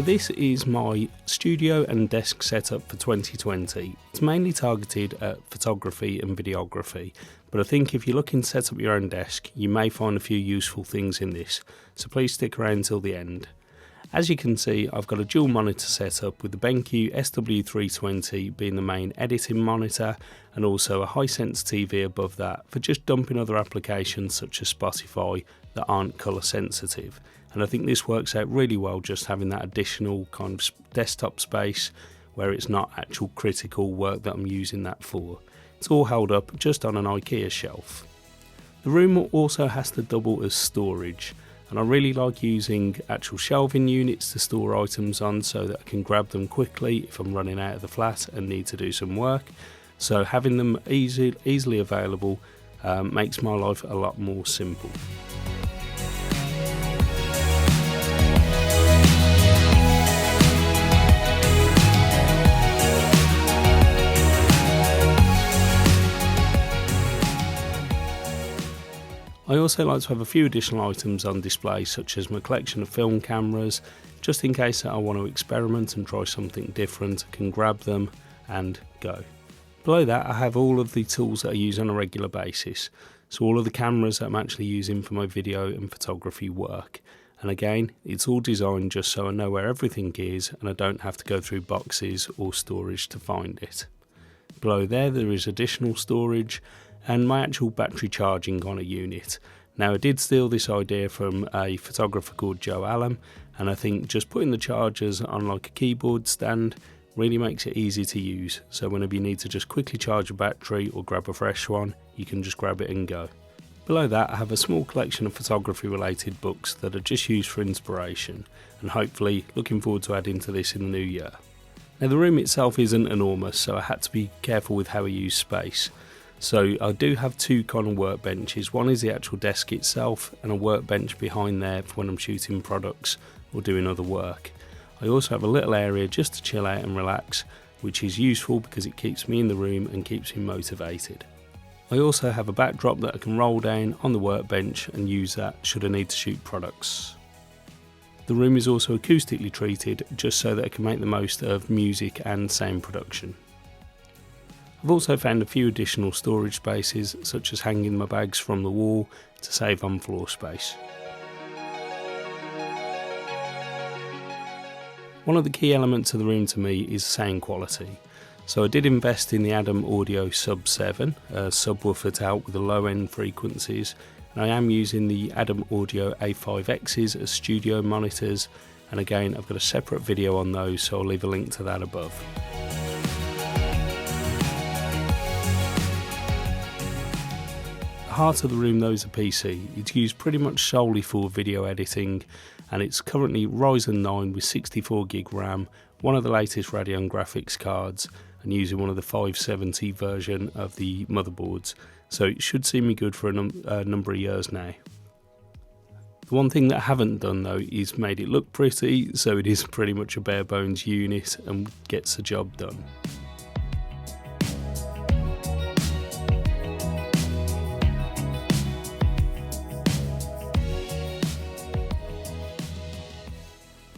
this is my studio and desk setup for 2020. It's mainly targeted at photography and videography, but I think if you're looking to set up your own desk, you may find a few useful things in this, so please stick around till the end. As you can see, I've got a dual monitor setup with the BenQ SW320 being the main editing monitor, and also a Hisense TV above that for just dumping other applications such as Spotify that aren't colour sensitive. And I think this works out really well, just having that additional kind of desktop space where it's not actual critical work that I'm using that for. It's all held up just on an IKEA shelf. The room also has to double as storage, and I really like using actual shelving units to store items on so that I can grab them quickly if I'm running out of the flat and need to do some work. So having them easily available makes my life a lot more simple. I also like to have a few additional items on display, such as my collection of film cameras, just in case that I want to experiment and try something different. I can grab them and go. Below that I have all of the tools that I use on a regular basis, so all of the cameras that I'm actually using for my video and photography work. And again, it's all designed just so I know where everything is and I don't have to go through boxes or storage to find it. Below there is additional storage and my actual battery charging on a unit. Now, I did steal this idea from a photographer called Joe Allen, and I think just putting the chargers on like a keyboard stand really makes it easy to use. So whenever you need to just quickly charge a battery or grab a fresh one, you can just grab it and go. Below that I have a small collection of photography related books that are just used for inspiration, and hopefully looking forward to adding to this in the new year. Now, the room itself isn't enormous, so I had to be careful with how I use space. So I do have two kind of workbenches. One is the actual desk itself, and a workbench behind there for when I'm shooting products or doing other work. I also have a little area just to chill out and relax, which is useful because it keeps me in the room and keeps me motivated. I also have a backdrop that I can roll down on the workbench and use that should I need to shoot products. The room is also acoustically treated just so that I can make the most of music and sound production. I've also found a few additional storage spaces, such as hanging my bags from the wall to save on floor space. One of the key elements of the room to me is sound quality. So I did invest in the Adam Audio Sub 7, a subwoofer out with the low end frequencies, and I am using the Adam Audio A5Xs as studio monitors, and again I've got a separate video on those, so I'll leave a link to that above. The heart of the room though is a PC. It's used pretty much solely for video editing, and it's currently Ryzen 9 with 64GB RAM, one of the latest Radeon graphics cards, and using one of the 570 version of the motherboards, so it should see me good for a number of years now. The one thing that I haven't done though is made it look pretty, so it is pretty much a bare bones unit and gets the job done.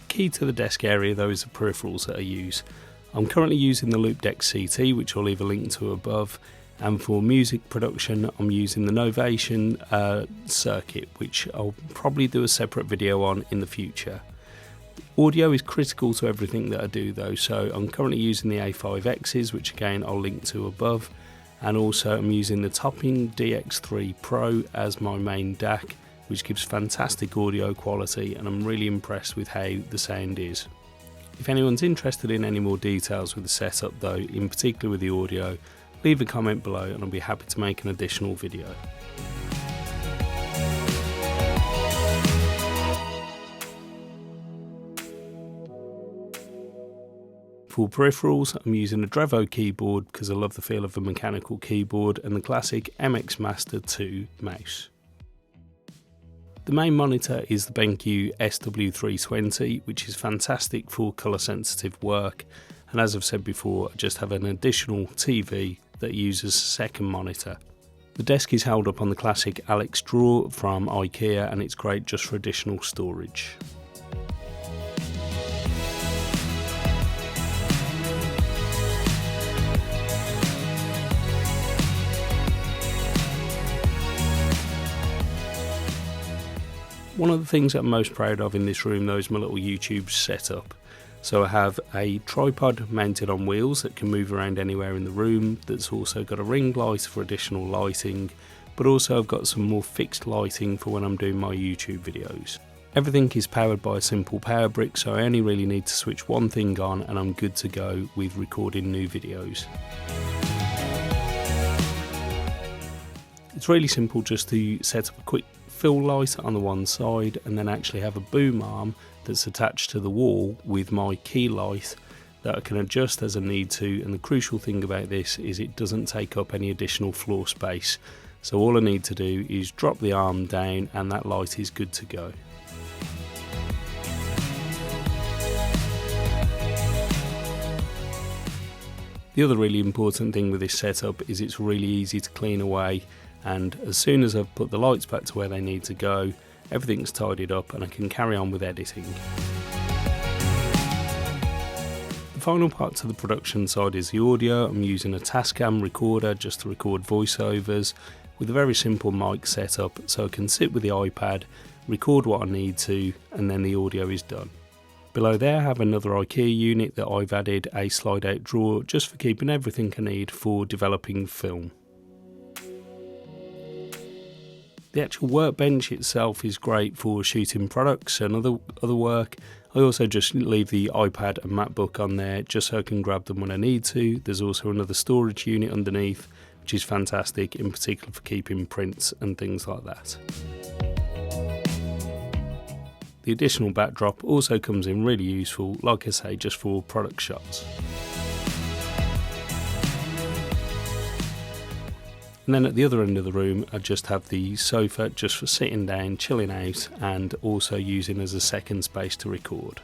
Key to the desk area though is the peripherals that I use. I'm currently using the Loupedeck CT, which I'll leave a link to above, and for music production I'm using the Novation circuit, which I'll probably do a separate video on in the future. Audio is critical to everything that I do though, so I'm currently using the A5Xs, which again I'll link to above, and also I'm using the Topping DX3 Pro as my main DAC, which gives fantastic audio quality, and I'm really impressed with how the sound is. If anyone's interested in any more details with the setup though, in particular with the audio, leave a comment below and I'll be happy to make an additional video. For peripherals, I'm using a Drevo keyboard because I love the feel of a mechanical keyboard, and the classic MX Master 2 mouse. The main monitor is the BenQ SW320, which is fantastic for colour sensitive work, and as I've said before, I just have an additional TV that uses a second monitor. The desk is held up on the classic Alex drawer from IKEA, and it's great just for additional storage. One of the things that I'm most proud of in this room though is my little YouTube setup. So I have a tripod mounted on wheels that can move around anywhere in the room, that's also got a ring light for additional lighting, but also I've got some more fixed lighting for when I'm doing my YouTube videos. Everything is powered by a simple power brick, so I only really need to switch one thing on and I'm good to go with recording new videos. It's really simple just to set up a quick fill light on the one side and then actually have a boom arm that's attached to the wall with my key light that I can adjust as I need to, and the crucial thing about this is it doesn't take up any additional floor space. So all I need to do is drop the arm down and that light is good to go. The other really important thing with this setup is it's really easy to clean away, and as soon as I've put the lights back to where they need to go, everything's tidied up and I can carry on with editing. The final part to the production side is the audio. I'm using a Tascam recorder just to record voiceovers with a very simple mic setup, so I can sit with the iPad, record what I need to, and then the audio is done. Below there I have another IKEA unit that I've added a slide out drawer just for keeping everything I need for developing film. The actual workbench itself is great for shooting products and other work. I also just leave the iPad and MacBook on there just so I can grab them when I need to. There's also another storage unit underneath, which is fantastic, in particular for keeping prints and things like that. The additional backdrop also comes in really useful, like I say, just for product shots. And then at the other end of the room I just have the sofa just for sitting down, chilling out, and also using as a second space to record.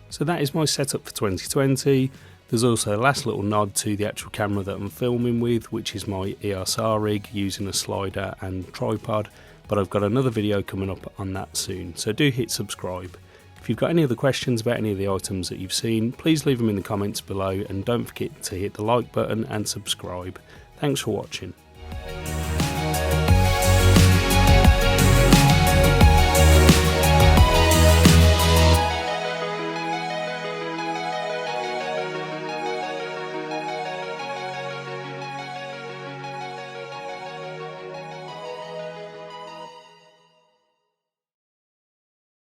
So that is my setup for 2020. There's also a last little nod to the actual camera that I'm filming with, which is my EOS R rig using a slider and tripod, but I've got another video coming up on that soon, so do hit subscribe. If you've got any other questions about any of the items that you've seen, please leave them in the comments below, and don't forget to hit the like button and subscribe. Thanks for watching.